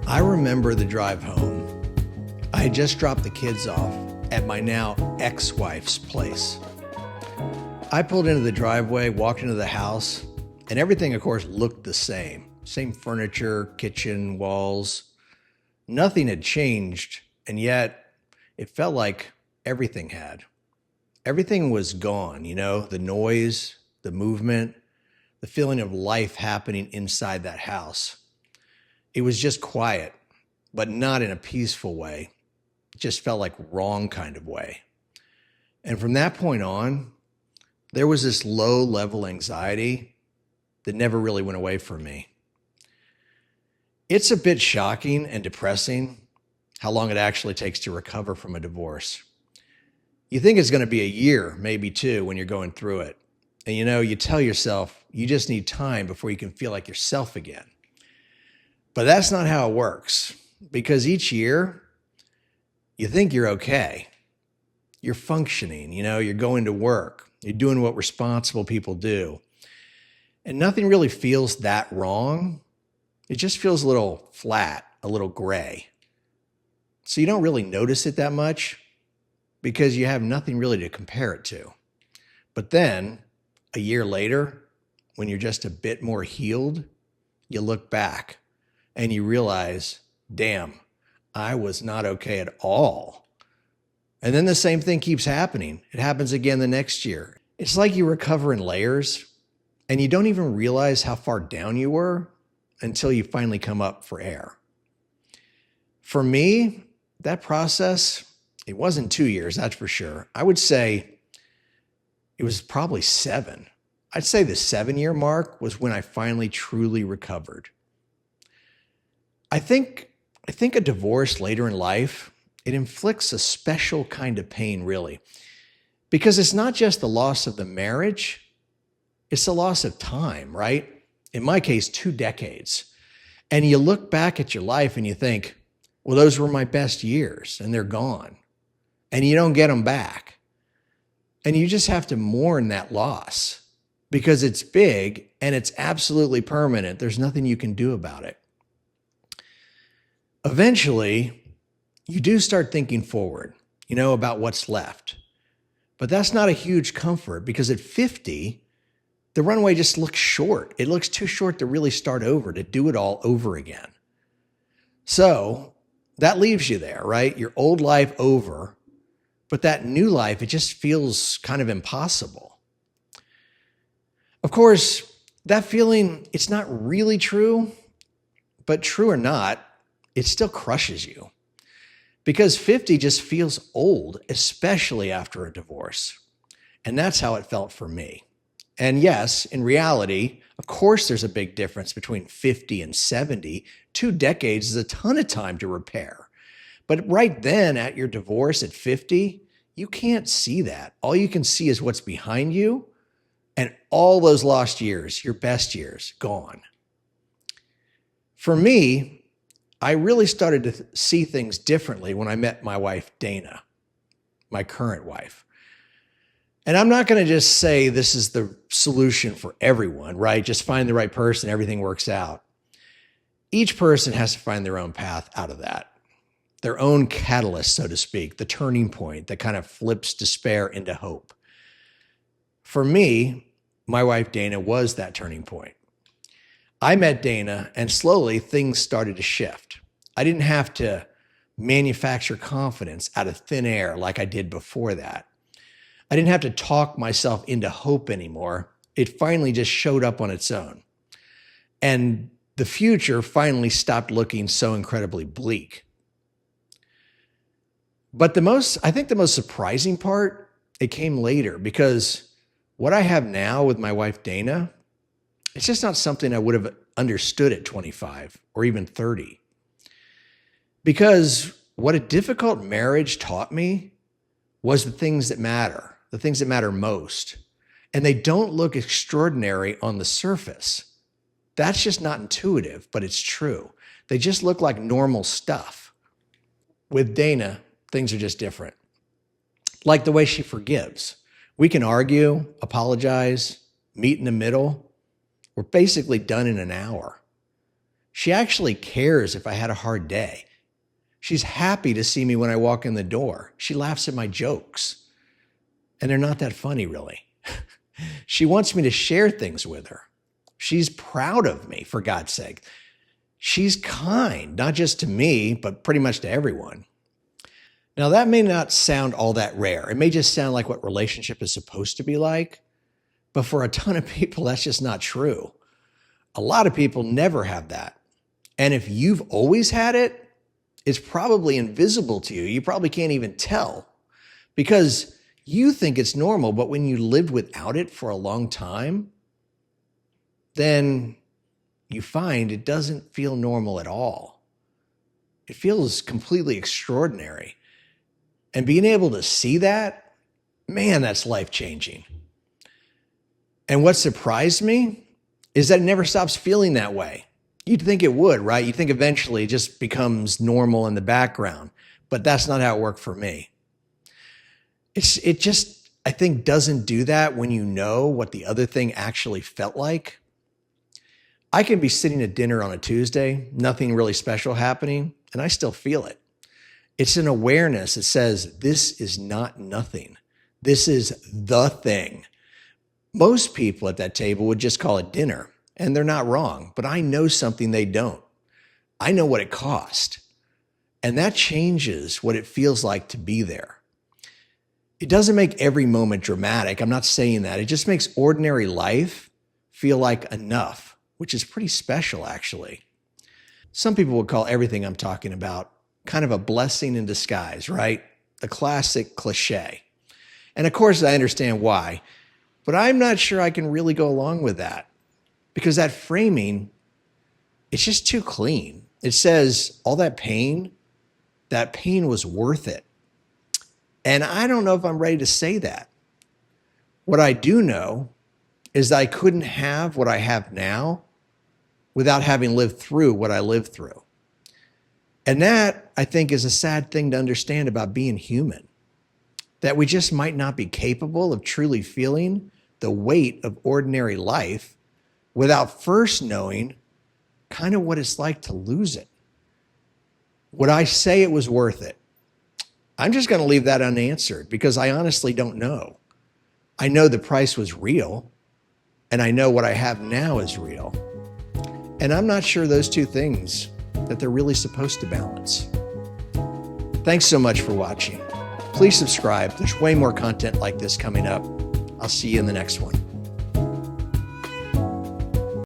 I remember the drive home. I had just dropped the kids off at my now ex-wife's place. I pulled into the driveway, walked into the house, and everything, of course, looked the same. Same furniture, kitchen, walls. Nothing had changed, and yet it felt like everything had. Everything was gone, the noise, the movement, the feeling of life happening inside that house. It was just quiet, but not in a peaceful way. It just felt like wrong kind of way. And from that point on, there was this low-level anxiety that never really went away from me. It's a bit shocking and depressing how long it actually takes to recover from a divorce. You think it's going to be a year, maybe two, when you're going through it. And you tell yourself you just need time before you can feel like yourself again. But that's not how it works, because each year you think you're okay. You're functioning, you're going to work. You're doing what responsible people do. And nothing really feels that wrong. It just feels a little flat, a little gray. So you don't really notice it that much because you have nothing really to compare it to. But then a year later, when you're just a bit more healed, you look back and you realize, damn, I was not okay at all. And then the same thing keeps happening. It happens again the next year. It's like you recover in layers and you don't even realize how far down you were until you finally come up for air. For me, that process, it wasn't 2 years, that's for sure. I would say it was probably 7. I'd say the 7-year mark was when I finally truly recovered. I think a divorce later in life, it inflicts a special kind of pain, really, because it's not just the loss of the marriage, it's the loss of time, right? In my case, 2 decades. And you look back at your life and you think, well, those were my best years and they're gone. And you don't get them back. And you just have to mourn that loss because it's big and it's absolutely permanent. There's nothing you can do about it. Eventually, you do start thinking forward, about what's left. But that's not a huge comfort because at 50, the runway just looks short. It looks too short to really start over, to do it all over again. So that leaves you there, right? Your old life over, but that new life, it just feels kind of impossible. Of course, that feeling, it's not really true, but true or not, it still crushes you because 50 just feels old, especially after a divorce. And that's how it felt for me. And yes, in reality, of course, there's a big difference between 50 and 70. 2 decades is a ton of time to repair. But right then at your divorce at 50, you can't see that. All you can see is what's behind you and all those lost years, your best years, gone. For me, I really started to see things differently when I met my wife, Dana, my current wife. And I'm not going to just say this is the solution for everyone, right? Just find the right person, everything works out. Each person has to find their own path out of that, their own catalyst, so to speak, the turning point that kind of flips despair into hope. For me, my wife, Dana, was that turning point. I met Dana and slowly things started to shift. I didn't have to manufacture confidence out of thin air like I did before that. I didn't have to talk myself into hope anymore. It finally just showed up on its own. And the future finally stopped looking so incredibly bleak. But I think the most surprising part, it came later because what I have now with my wife, Dana, it's just not something I would have understood at 25 or even 30. Because what a difficult marriage taught me was the things that matter most. And they don't look extraordinary on the surface. That's just not intuitive, but it's true. They just look like normal stuff. With Dana, things are just different. Like the way she forgives. We can argue, apologize, meet in the middle. We're basically done in an hour. She actually cares if I had a hard day. She's happy to see me when I walk in the door. She laughs at my jokes. And they're not that funny, really. She wants me to share things with her. She's proud of me, for God's sake. She's kind, not just to me, but pretty much to everyone. Now, that may not sound all that rare. It may just sound like what relationship is supposed to be like. But for a ton of people, that's just not true. A lot of people never have that. And if you've always had it, it's probably invisible to you. You probably can't even tell because you think it's normal. But when you lived without it for a long time, then you find it doesn't feel normal at all. It feels completely extraordinary. And being able to see that, man, that's life-changing. And what surprised me is that it never stops feeling that way. You'd think it would, right? You'd think eventually it just becomes normal in the background, but that's not how it worked for me. It just, I think, doesn't do that when you know what the other thing actually felt like. I can be sitting at dinner on a Tuesday, nothing really special happening, and I still feel it. It's an awareness that says, this is not nothing. This is the thing. Most people at that table would just call it dinner, and they're not wrong, but I know something they don't. I know what it cost, and that changes what it feels like to be there. It doesn't make every moment dramatic. I'm not saying that. It just makes ordinary life feel like enough, which is pretty special, actually. Some people would call everything I'm talking about kind of a blessing in disguise, right? The classic cliche. And of course, I understand why. But I'm not sure I can really go along with that because that framing, it's just too clean. It says all that pain was worth it. And I don't know if I'm ready to say that. What I do know is that I couldn't have what I have now without having lived through what I lived through. And that, I think, is a sad thing to understand about being human, that we just might not be capable of truly feeling the weight of ordinary life without first knowing kind of what it's like to lose it. Would I say it was worth it? I'm just going to leave that unanswered because I honestly don't know. I know the price was real, and I know what I have now is real. And I'm not sure those two things, that they're really supposed to balance. Thanks so much for watching. Please subscribe. There's way more content like this coming up. I'll see you in the next one.